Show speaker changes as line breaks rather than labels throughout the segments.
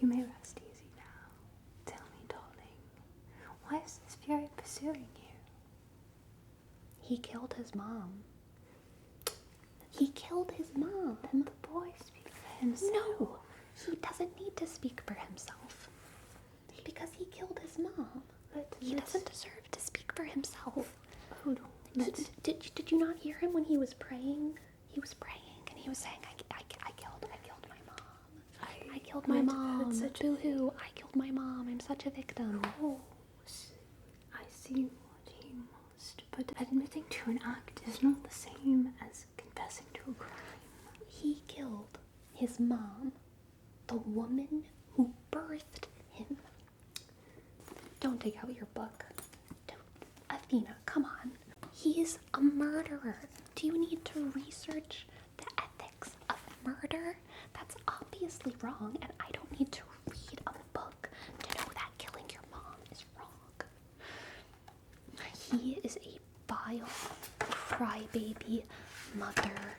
You may rest easy now. Tell me, darling, why is the spirit pursuing you?
He killed his mom. He killed his mom.
Then the boy speak for himself.
No, he doesn't need to speak for himself. Because he killed his mom. He doesn't deserve to speak for himself.
Hold on.
Did you not hear him when he was praying? He was praying and he was saying, I killed my mom. I killed my mom. Boo-hoo. I killed my mom. I'm such a victim.
Oh, I see what he must. But admitting to an act is not the same as confessing to a crime.
He killed his mom, the woman who birthed him. Don't take out your book. Athena, come on. He's a murderer. Do you need to research the ethics of murder? That's obviously wrong, and I don't need to read a book to know that killing your mom is wrong. He is a vile, crybaby, murderer.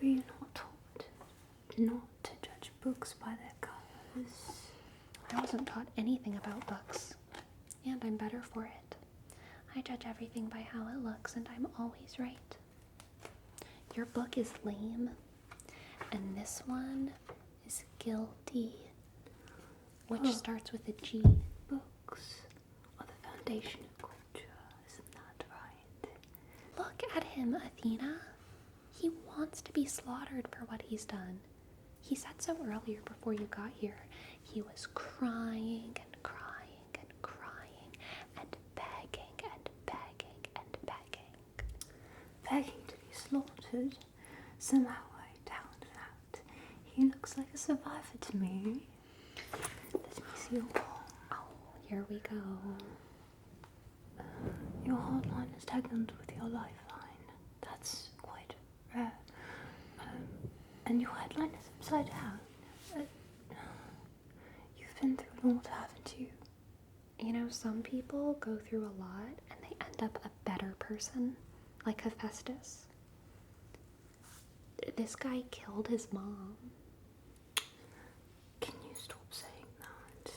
Were you not taught not to judge books by their covers?
I wasn't taught anything about books, and I'm better for it. I judge everything by how it looks, and I'm always right. Your book is lame, and this one is guilty, which starts with a G.
Books are the foundation of culture, isn't that right?
Look at him, Athena. He wants to be slaughtered for what he's done. He said so earlier before you got here. He was crying and crying and crying and begging and begging and begging.
Begging to be slaughtered. Somehow I doubt that. He looks like a survivor to me. Let me see your palm.
Oh, here we go.
Your hardline is stagnant with your lifeline. That's quite rare. And your headline is upside down. You've been through a lot, haven't you?
You know, some people go through a lot and they end up a better person, like Hephaestus. This guy killed his mom.
Can you stop saying that?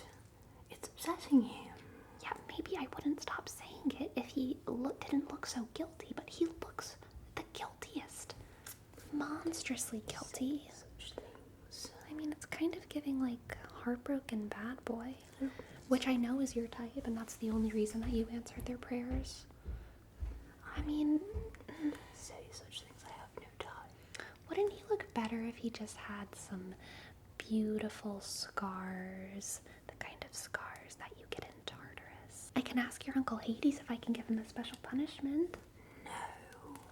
It's upsetting him.
Yeah, maybe I wouldn't stop saying it if he didn't look so guilty, but he looks the guiltiest. Monstrously guilty.
Such things.
I mean, it's kind of giving like heartbroken bad boy, which I know is your type, and that's the only reason that you answered their prayers. I mean,
Say such things, I have no time.
wouldn't he look better if he just had some beautiful scars, the kind of scars that you get in Tartarus? I can ask your Uncle Hades if I can give him a special punishment.
No.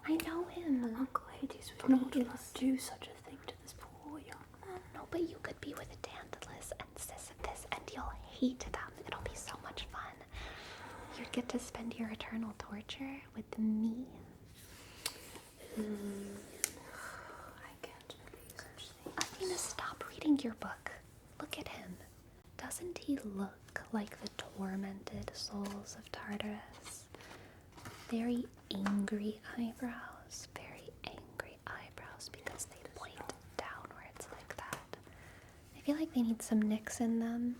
I know him.
Uncle Hades would not let us do such a thing to this poor young man.
No, but you could be with Tantalus and Sisyphus, and you'll hate them. It'll be so much fun. You'd get to spend your eternal torture with me.
I can't believe such things.
Athena, stop reading your book. Look at him. Doesn't he look like the tormented souls of Tartarus? Very angry eyebrows. Very angry eyebrows because they point downwards like that. I feel like they need some nicks in them.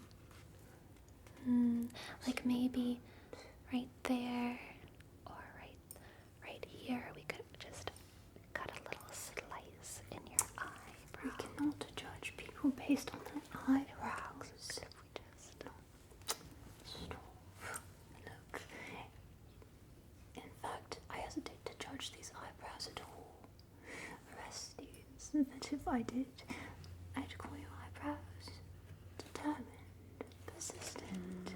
Like maybe right there or right here. We could just cut a little slice in your eyebrow.
We cannot judge people based on their eyebrows.
If we just
Stop. Look. In fact, I hesitate to judge these eyebrows at all. Orestes, that if I did, I'd call your eyebrows determined, persistent.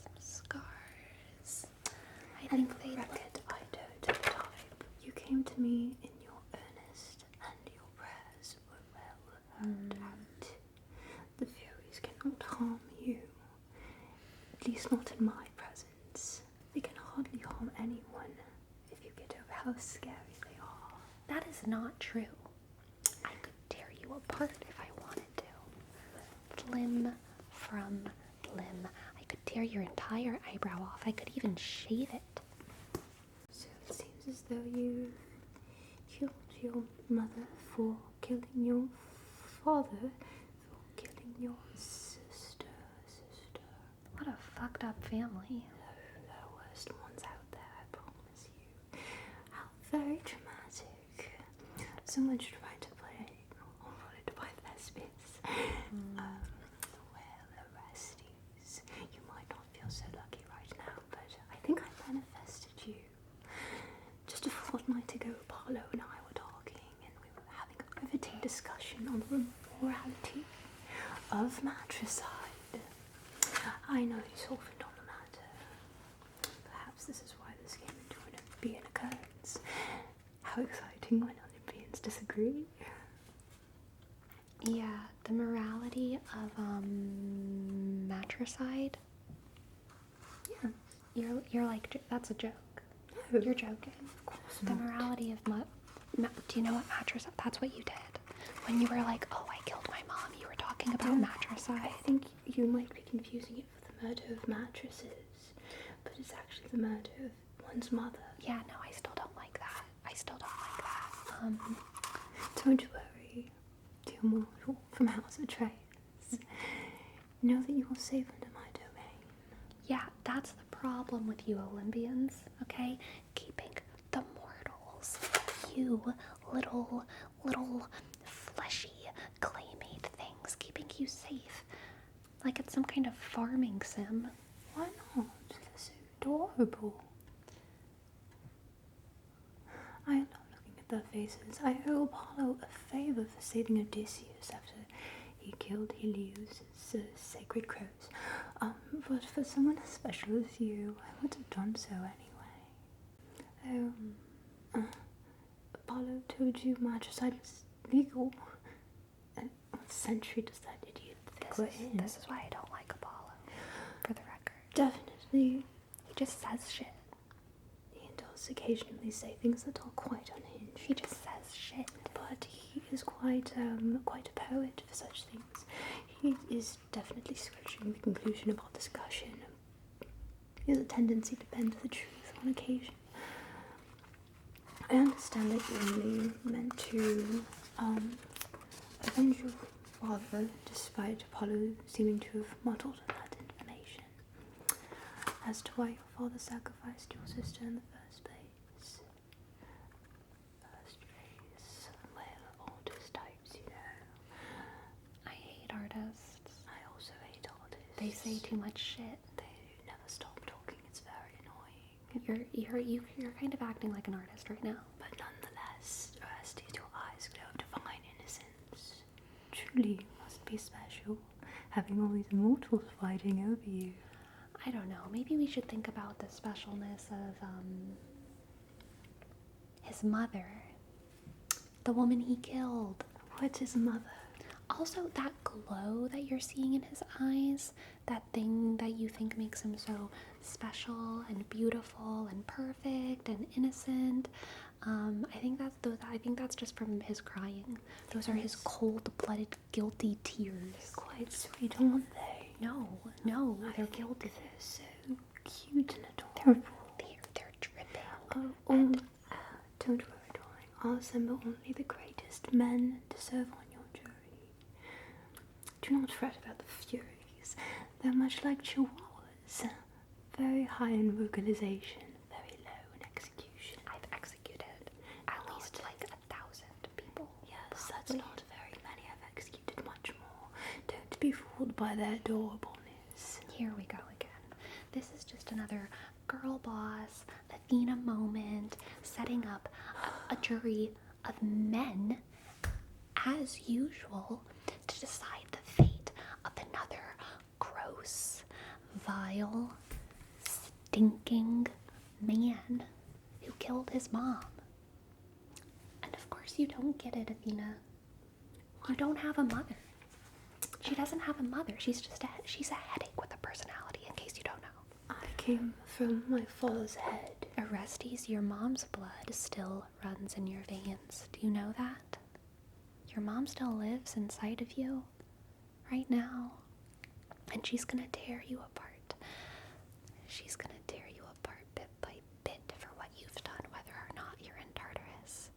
some scars. I
And
think
for
they
the record, I don't have time. You came to me in your earnest, and your prayers were well heard out. The Furies cannot harm you, at least not in my presence. They can hardly harm anyone if you get over how scary they are.
That is not true. I could tear you apart if I wanted to. Limb from limb. I could tear your entire eyebrow off. I could even shave it.
So it seems as though you killed your mother for killing your father, for killing your sister.
What a fucked up family.
The worst ones out there, I promise you. How very dramatic. Someone should write a play or followed by thespians. Well, Orestes, you might not feel so lucky right now, but I think I manifested you. Just a fortnight ago, Apollo and I were talking, and we were having a riveting discussion on the morality of matricide. I know you softened on the matter. Perhaps this is why this came into be an occurrence. How exciting when Olympians disagree.
Yeah, the morality of matricide.
Yeah.
You're like, that's a joke.
No.
You're joking.
Of course
The
not.
morality of do you know what matricide? That's what you did when you were like, oh, I killed my mom. You were talking about matricide.
I think you might be confusing it for the murder of mattresses, but it's actually the murder of one's mother.
Yeah, no, I still don't like that.
Don't worry, dear mortal from House Atreus. Know that you are safe under my domain.
Yeah, that's the problem with you Olympians, okay? Keeping the mortals, you little fleshy claymate things, keeping you safe. Like it's some kind of farming sim.
Why not? They're so adorable. I am not looking at their faces. I owe Apollo a favour for saving Odysseus after he killed Helios' sacred crows. But for someone as special as you, I would have done so anyway. Apollo told you matricide was legal. And what century does that idiot think we're in?
This is why I don't like Apollo, for the record.
Definitely.
He just says shit.
He does occasionally say things that are quite unhinged.
He just says shit.
But he is quite a poet for such things. He is definitely stretching the conclusion of our discussion. He has a tendency to bend the truth on occasion. I understand that you only meant to avenge your father, despite Apollo seeming to have muddled that information. As to why your father sacrificed your sister in the first place. Well, artist types, you know.
I hate artists.
I also hate artists.
They say too much shit.
They never stop talking. It's very annoying.
You're kind of acting like an artist right now.
But nonetheless, Orestes, your eyes glow of divine innocence. Truly, you must be special, having all these immortals fighting over you.
I don't know. Maybe we should think about the specialness of his mother, the woman he killed.
What's his mother?
Also, that glow that you're seeing in his eyes, that thing that you think makes him so special and beautiful and perfect and innocent. I think that's just from his crying. Those are his cold-blooded, guilty tears.
Quite sweet, aren't they?
No, they're guilty.
They're so cute and adorable.
They're dripping.
Don't worry, darling. I'll assemble only the greatest men to serve on your jury. Do not fret about the Furies. They're much like chihuahuas. Very high in vocalization, very low in execution.
I've executed at least like 1,000 people.
Yes, that's not very many. I've executed much more. Don't be fooled by their adorableness.
Here we go again. This is just another girl boss, Athena moment, setting up a jury of men, as usual, to decide the fate of another gross, vile, stinking man who killed his mom. And of course you don't get it, Athena. You don't have a mother. She doesn't have a mother. She's a headache with a personality, in case you don't know.
I came from my father's head.
Orestes, your mom's blood still runs in your veins. Do you know that? Your mom still lives inside of you right now. And she's gonna tear you apart. She's gonna tear you apart bit by bit for what you've done, whether or not you're in Tartarus.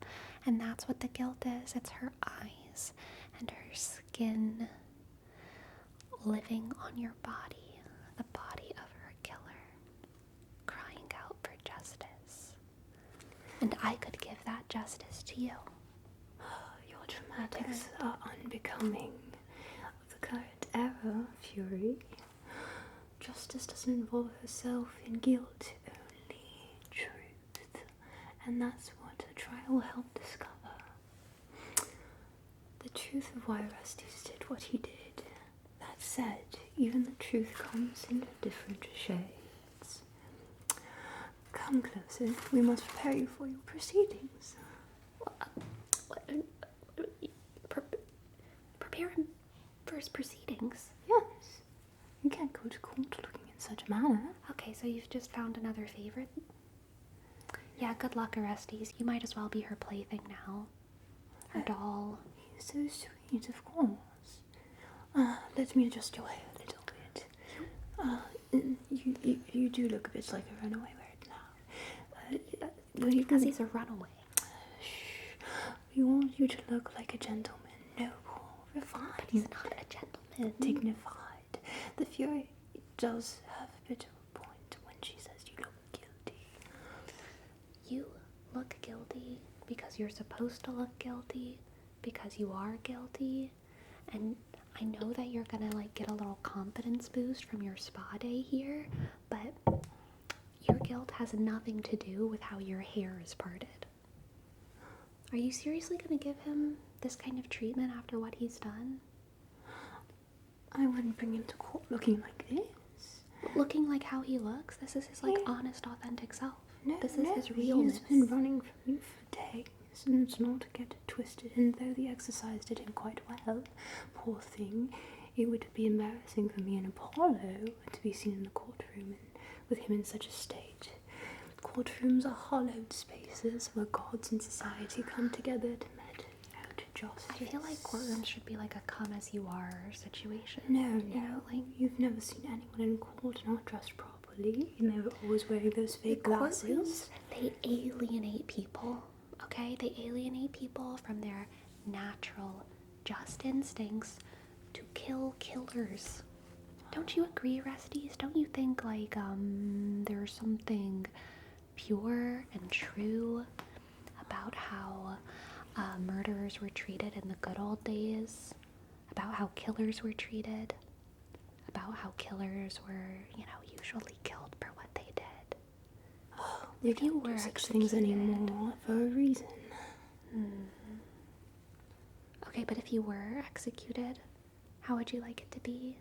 And that's what the guilt is. It's her eyes and her skin living on your body, the body of her killer, crying out for justice. And I could give that justice to you.
Your dramatics are unbecoming of the current era, Fury. Justice doesn't involve herself in guilt, only truth. And that's what a trial will help discover. The truth of why Rusties did what he did. That said, even the truth comes in different shades. Come closer, we must prepare you for your proceedings.
Prepare him for his proceedings?
Yes. You can't go to court looking in such a manner.
Okay, so you've just found another favorite? Yeah, good luck, Orestes. You might as well be her plaything now. Her doll.
He's so sweet, of course. Let me adjust your hair a little bit. You do look a bit like a runaway right now.
Because he's a runaway.
We want you to look like a gentleman, noble, refined.
But he's not a gentleman.
Dignified. The Fury does have a bit of a point when she says you look guilty.
You look guilty because you're supposed to look guilty, because you are guilty, and I know that you're gonna get a little confidence boost from your spa day here, but your guilt has nothing to do with how your hair is parted. Are you seriously gonna give him this kind of treatment after what he's done?
I wouldn't bring him to court looking like this.
Looking like how he looks? This is his honest, authentic self.
No,
this is his realness.
He's been running from you for days, and it's not to get it twisted. And though the exercise did him quite well, poor thing, it would be embarrassing for me and Apollo to be seen in the courtroom and with him in such a state. Courtrooms are hollowed spaces where gods and society come together to mete out justice.
I feel like courtrooms should be like a come-as-you-are situation.
No, you've never seen anyone in court not dressed properly. And they're always wearing those fake glasses.
They alienate people, okay? They alienate people from their natural, just instincts to kill killers. Don't you agree, Resties? Don't you think, there's something pure and true about how murderers were treated in the good old days? About how killers were treated? About how killers were, usually killed for what they did?
If you were such things anymore for a reason.
Okay, but if you were executed, how would you like it to be?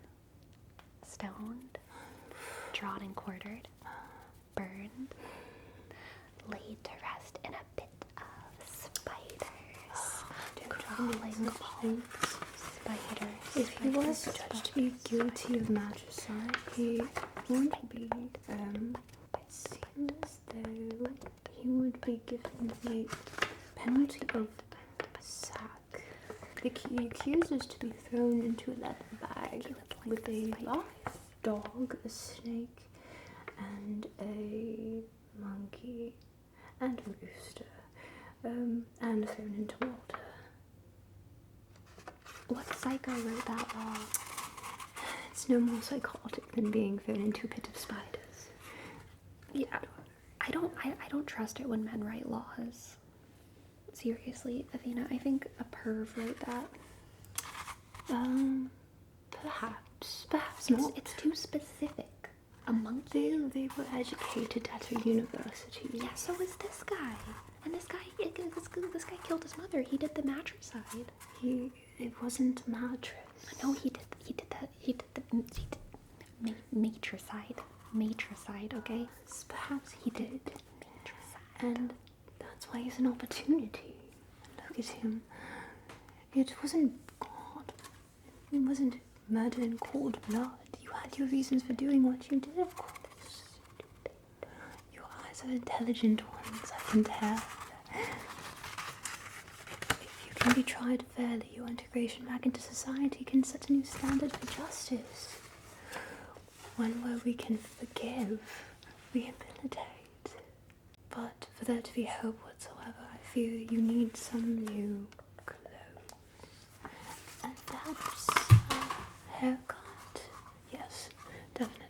Stoned, drawn and quartered, burned, laid to rest in a pit of spiders, crawling spiders.
If he was judged to be guilty of matricide, he would be, it seems as though he would be given the penalty of sack. The accused is to be thrown into a leather bag with a live dog, a snake, and a monkey, and a rooster, and thrown into water.
What psycho wrote that law?
It's no more psychotic than being thrown into a pit of spiders.
Yeah, I don't trust it when men write laws. Seriously, Athena, I think a perv wrote that. Perhaps not. It's too specific. A monkey?
They were educated at a university.
Yeah, so is this guy. And this guy killed his mother. He did the matricide.
It wasn't mattress.
No, he did matricide. Matricide, okay?
Perhaps he did. Matricide. And that's why he's an opportunity. Look at him. It wasn't God. It wasn't murder in cold blood. You had your reasons for doing what you did, of course. Your eyes are intelligent ones, I can tell. If you can be tried fairly, your integration back into society can set a new standard for justice. One where we can forgive, rehabilitate. But for there to be hope whatsoever, I fear you need some new clothes. And perhaps a haircut. Yes, definitely.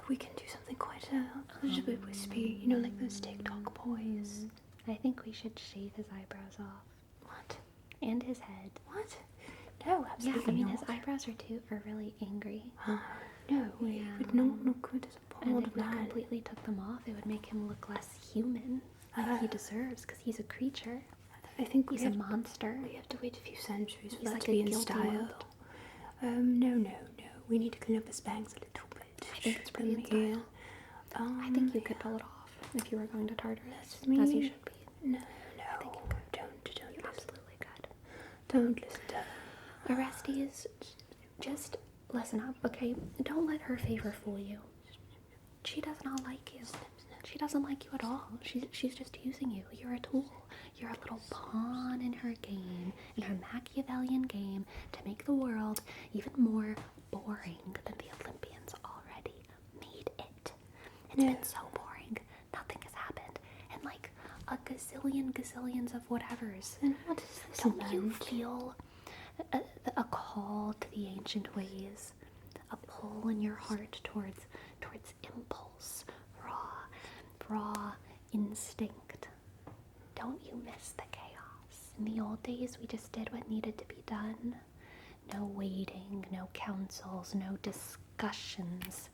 We can do something quite a little bit wispy, you know, like those TikTok boys.
I think we should shave his eyebrows off.
What?
And his head.
What? No, absolutely
Yeah, I mean,
not.
his eyebrows are really angry.
No, he would not look good as a
And
bald
if we
man.
completely took them off, it would make him look less human, like he deserves, because he's a creature.
I think
He's a monster.
We have to wait a few centuries for
He's
that
like
to be
a
in
guilty
style. No. We need to clean up his bangs a little bit.
I think it's pretty in
here.
I think you could pull it off if you were going to Tartarus,
me-
as you should be.
No.
I think you
Don't
You
listen.
absolutely could.
Don't listen to her.
Orestes, just listen up, okay? Don't let her favor fool you. She does not like you. She doesn't like you at all. She's just using you. You're a tool. You're a little pawn in her game, in her Machiavellian game, to make the world even more boring than the Olympians already made it. It's been so boring. Nothing has happened. And like a gazillions of whatevers.
Then what is this
Don't you
event?
feel a call to the ancient ways? A pull in your heart towards impulse, raw instinct. Don't you miss the chaos? In the old days, we just did what needed to be done. No waiting, no councils, no discussions.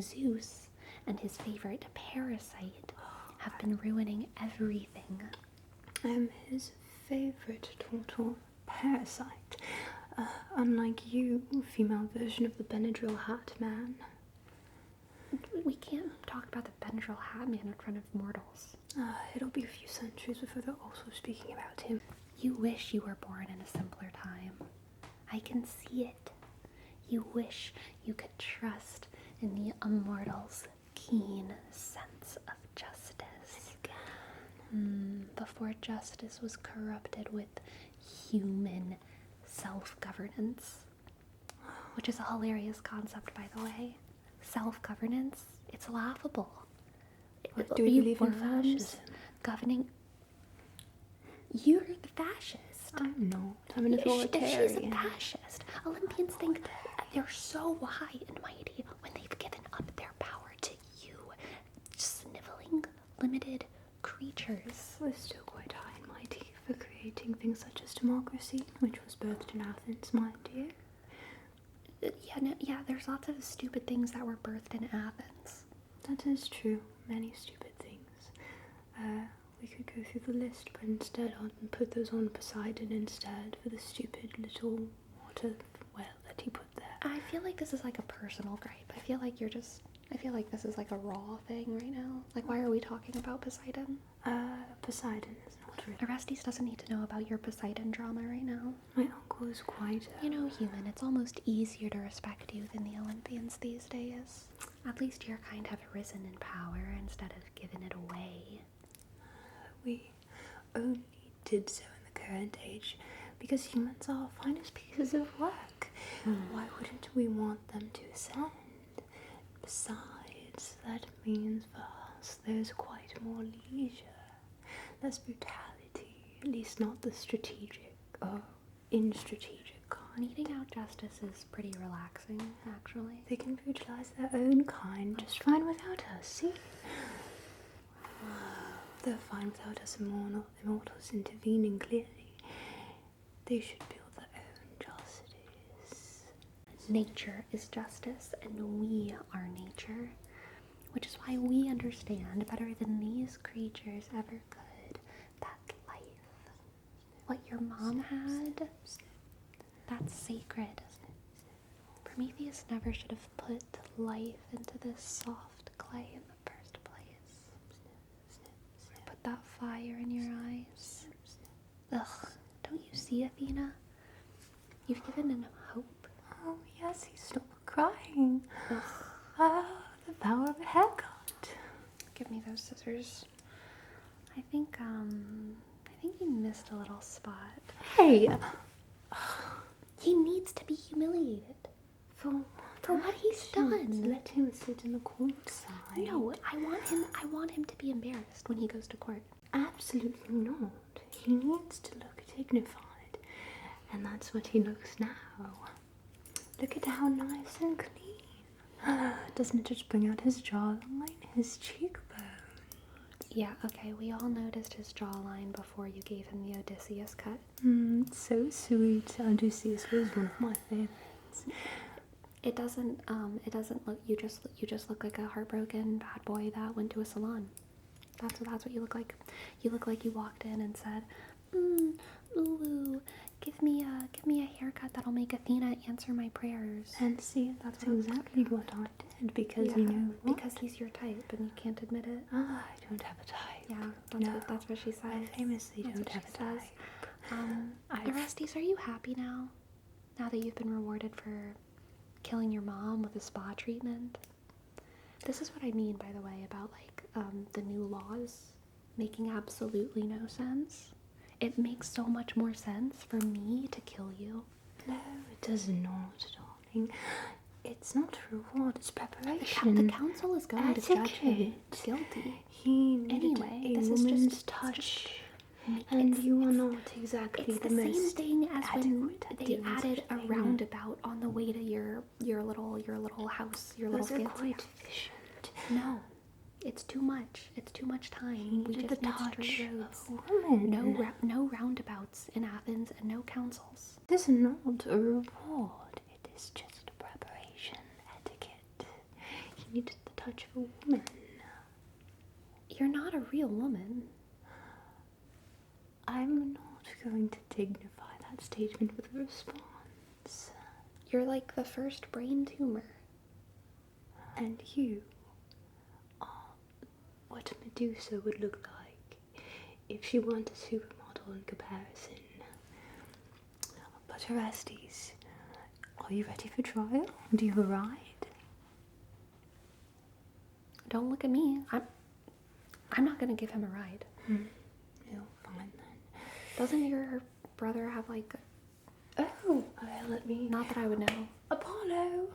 Zeus and his favorite parasite have been ruining everything.
I'm his favorite total parasite. Unlike you, female version of the Benadryl hat man.
We can't talk about the Benadryl hat man in front of mortals.
It'll be a few centuries before they're also speaking about him.
You wish you were born in a simpler time. I can see it. You wish you could trust in the immortal's keen sense of justice. Before justice was corrupted with human self-governance, which is a hilarious concept, by the way. Self-governance, it's laughable.
Do you believe in
Worms
fascism?
governing. You're the fascist.
I'm not. I'm an
She's
authoritarian.
a fascist. Olympians think that they're so high and mighty when they've given up their power to you, sniveling, limited creatures.
We're still quite high and mighty for creating things such as democracy, which was birthed in Athens, mind you.
Yeah, there's lots of stupid things that were birthed in Athens.
That is true. Many stupid things. We could go through the list, but instead I'll put those on Poseidon instead for the stupid little water well that he put there.
I feel like this is like a personal gripe. I feel like this is like a raw thing right now. Like, why are we talking about Poseidon?
Poseidon is not real.
Orestes doesn't need to know about your Poseidon drama right now.
My uncle is quite
You know, human, it's almost easier to respect you than the Olympians these days. At least your kind have risen in power instead of giving it away.
We only did so in the current age because humans are our finest pieces of work. Why wouldn't we want them to ascend? Besides, that means for us there's quite more leisure, less brutality, at least not the strategic or in-strategic kind.
Meting out justice is pretty relaxing, actually.
They can brutalize their own kind just fine without us, see? They're fine without us immortals intervening, clearly. They should build their own justice.
Nature is justice, and we are nature, which is why we understand better than these creatures ever could that life, what your mom had, that's sacred. Prometheus never should have put life into this soft clay in the first place. Or put that fire in your eyes. Ugh, don't you see, Athena? You've given him hope.
Oh, yes, he stopped crying.
Ugh.
The power of a haircut.
Give me those scissors. I think you missed a little spot.
Hey!
He needs to be humiliated.
For what?
for what he's done.
Let him sit in the court side.
No, I want him to be embarrassed when he goes to court.
Absolutely not. He needs to look dignified, and that's what he looks now. Look at how nice and clean. Doesn't it just bring out his jawline, his cheekbone?
Yeah, okay, we all noticed his jawline before you gave him the Odysseus cut.
It's so sweet. Odysseus was one of my favorites.
It doesn't look, you just look like a heartbroken bad boy that went to a salon. That's what you look like. You look like you walked in and said, ooh, give me a haircut that'll make Athena answer my prayers.
And see, that's exactly what I did, because you know what?
Because he's your type and you can't admit it.
I don't have a type.
Yeah, that's what she says.
I famously don't have a type.
The Rusties, are you happy now? Now that you've been rewarded for killing your mom with a spa treatment? This is what I mean, by the way, about the new laws making absolutely no sense. It makes so much more sense for me to kill you.
No, it does not, darling. It's not a reward, it's preparation.
The council is going to judge him guilty.
He needed
Anyway,
a
this
woman's
is just
touch, and you are not exactly
it's
the
the same
most
thing as when
adequate
they
at
added a
doing
roundabout on the way to your little house, your little
Those are
fancy
quite
house.
efficient.
No, it's too much. It's too much time. We
Needed
just
the
need
touch
straight roads.
of a woman.
No roundabouts in Athens and no councils.
It is not a reward. It is just a preparation etiquette. He needed the touch of a woman.
You're not a real woman.
I'm not going to dignify that statement with a response.
You're like the first brain tumor.
And you are what Medusa would look like if she weren't a supermodel in comparison. But Orestes, are you ready for trial? Do you have a ride?
Don't look at me. I'm not gonna give him a ride.
No, fine then.
Doesn't your brother have
Oh, let me...
Not that I would know.
Apollo!